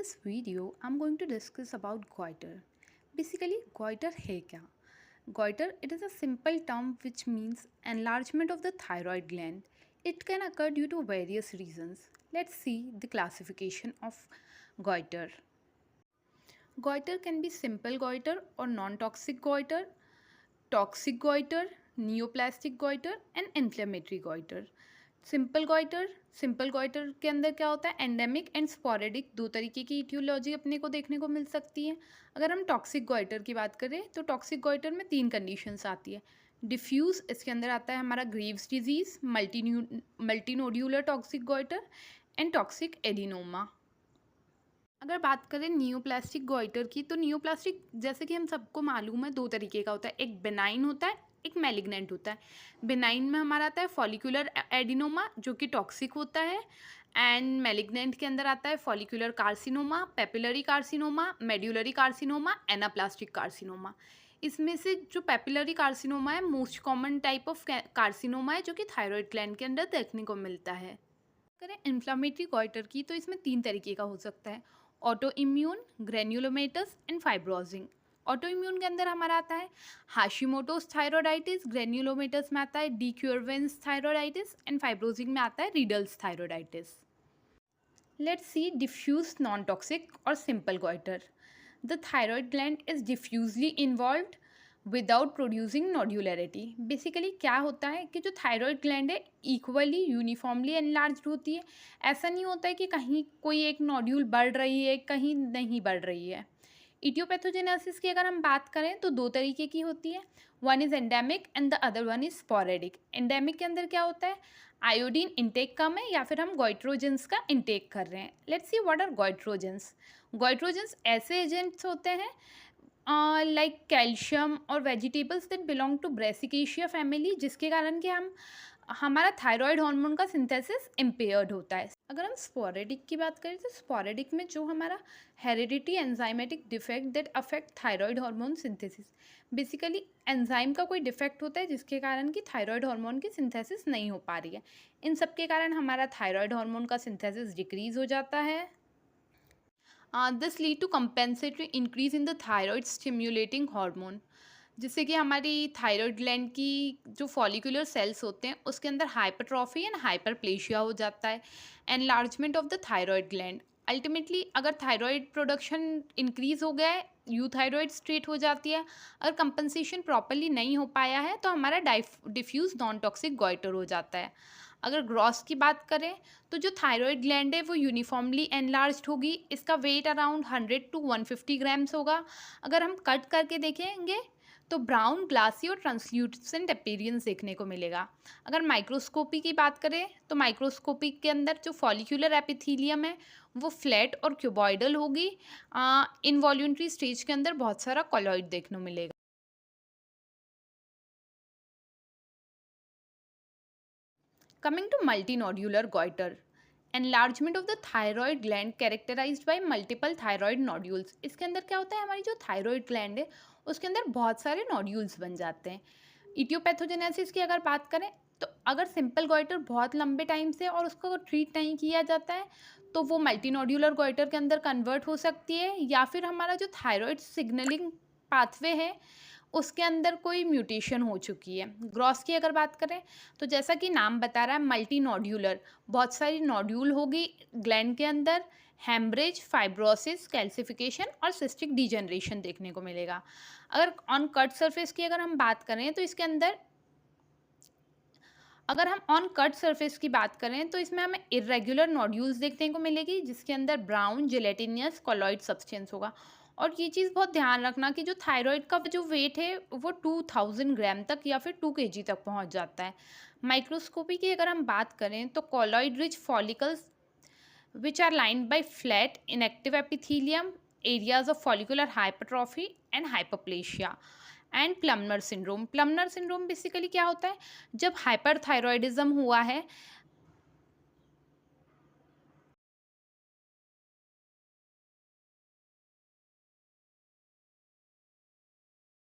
this video, I'm going to discuss about goiter. Basically, goiter है क्या? Goiter, it is a simple term which means enlargement of the thyroid gland. It can occur due to various reasons. Let's see the classification of goiter. Goiter can be simple goiter or non-toxic goiter, toxic goiter, neoplastic goiter and inflammatory goiter. Simple goitre के अंदर क्या होता है, endemic and sporadic दो तरीके की etiology अपने को देखने को मिल सकती है. अगर हम टॉक्सिक गोइटर की बात करें तो टॉक्सिक गोइटर में 3 कंडीशंस आती है. डिफ्यूज़, इसके अंदर आता है हमारा Graves disease, multinodular toxic goiter and toxic adenoma. अगर बात करें नियोप्लास्टिक गोइटर की, तो नियोप्लास्टिक जैसे कि हम सबको मालूम है 2 तरीके का होता है. एक बेनाइन होता है, एक मैलिग्नेंट होता है. बेनाइन में हमारा आता है फॉलिकुलर एडिनोमा जो कि टॉक्सिक होता है, एंड मैलिग्नेंट के अंदर आता है follicular carcinoma, papillary carcinoma, medullary carcinoma, anaplastic carcinoma. इसमें से जो पेपिलरी कार्सिनोमा है most common type of carcinoma है जो कि थायराइड ग्लैंड के अंदर देखने को मिलता है. करें इन्फ्लामेटरी गोइटर की, तो इसमें 3 तरीके का हो सकता है. Auto immune, granulomatous and fibrosing. Auto immune के अंदर हमारा आता है हाशिमोटोस थायरोइडाइटिस, ग्रेन्युलोमेटस में आता है डिक्यूरवेंस थायरोइडाइटिस एंड फाइब्रोजिंग में आता है Riedel's thyroiditis. Let's see diffuse non toxic और simple goiter. The thyroid gland is diffusely involved without producing nodularity. Basically क्या होता है कि जो थायराइड ग्लैंड है इक्वली यूनिफॉर्मली एनलार्ज होती है. ऐसा नहीं होता है कि कहीं कोई एक नोड्यूल बढ़ रही है, कहीं नहीं बढ़ रही है. इटियोपैथोजेनेसिस की अगर हम बात करें तो 2 तरीके की होती है. One is endemic and the other one is sporadic. Endemic के अंदर क्या होता है, आयोडीन इंटेक कम है या फिर हम गोइट्रोजेंस का इंटेक कर रहे हैं. Let's see what are goitrogens. Goitrogens ऐसे एजेंट्स होते हैं लाइक कैल्शियम और vegetables that belong to brassicaceae family, जिसके कारण कि हमारा थायराइड हार्मोन का सिंथेसिस इम्पेयर्ड होता है. अगर हम स्पोरेडिक की बात करें तो स्पोरेडिक में जो हमारा heredity enzymatic defect that affect thyroid hormone synthesis. Basically enzyme का कोई डिफेक्ट होता है जिसके कारण कि थायराइड हार्मोन की सिंथेसिस नहीं हो पा रही है. इन सब के कारण हमारा थायराइड हार्मोन का सिंथेसिस डिक्रीज हो जाता है. This lead to compensatory increase in the thyroid stimulating hormone, जिससे कि हमारी थायराइड ग्लैंड की जो फॉलिकुलर सेल्स होते हैं उसके अंदर हाइपरट्रॉफी एंड हाइपरप्लेशिया हो जाता है. Enlargement of the thyroid gland. Ultimately अगर थायराइड प्रोडक्शन इंक्रीज हो गया है, यूथायराइड स्टेट हो जाती है. अगर कंपनसेशन प्रॉपरली नहीं हो पाया है तो हमारा डिफ्यूज नॉन टॉक्सिक गोइटर हो जाता है. अगर ग्रॉस की बात करें तो जो थायराइड ग्लैंड है वो यूनिफॉर्मली एनलार्ज्ड होगी. इसका वेट अराउंड 100 to 150 ग्राम्स होगा. अगर हम कट करके देखेंगे तो ब्राउन, ग्लासी और ट्रांसल्यूसेंट अपीयरेंस देखने को मिलेगा. अगर माइक्रोस्कोपी की बात करें तो माइक्रोस्कोपी के अंदर जो फॉलिक्यूलर एपिथीलियम है वो फ्लैट और क्यूबॉइडल होगी. इनवॉल्यूंटरी स्टेज के अंदर बहुत सारा कॉलॉइड देखने को मिलेगा. Coming to multinodular goiter, enlargement of the thyroid gland characterized by multiple thyroid nodules. इसके अंदर क्या होता है, हमारी जो थायराइड ग्लैंड है उसके अंदर बहुत सारे नोड्यूल्स बन जाते हैं. इटियोपैथोजेनेसिस की अगर बात करें तो अगर सिंपल गोइटर बहुत लंबे टाइम से और उसको ट्रीट नहीं किया जाता है तो वो मल्टीनोड्यूलर गोइटर के अंदर कन्वर्ट हो सकती है, या फिर हमारा जो थायराइड सिग्नलिंग पाथवे है उसके अंदर कोई म्यूटेशन हो चुकी है. ग्रॉस की अगर बात करें तो जैसा कि नाम बता रहा है मल्टी नोड्यूलर, बहुत सारी नोड्यूल होगी ग्लैंड के अंदर. हेमरेज, फाइब्रोसिस, कैल्सिफिकेशन और सिस्टिक डिजेनरेशन देखने को मिलेगा. अगर ऑन कट सरफेस की अगर हम बात करें तो इसके अंदर अगर हम ऑन कट सरफेस की बात करें तो इसमें हमें इरेगुलर नोड्यूल्स देखने को मिलेगी जिसके अंदर ब्राउन जेलेटिनियस कॉलॉइड सब्सटेंस होगा. और ये चीज़ बहुत ध्यान रखना कि जो थायराइड का जो वेट है वो 2000 ग्राम तक या फिर 2 kg तक पहुंच जाता है. माइक्रोस्कोपी की अगर हम बात करें तो colloid rich follicles which are lined by flat inactive epithelium, areas of follicular hypertrophy and hyperplasia. And Plummer syndrome. Plummer syndrome basically क्या होता है, जब हाइपरथायरॉयडिज्म हुआ है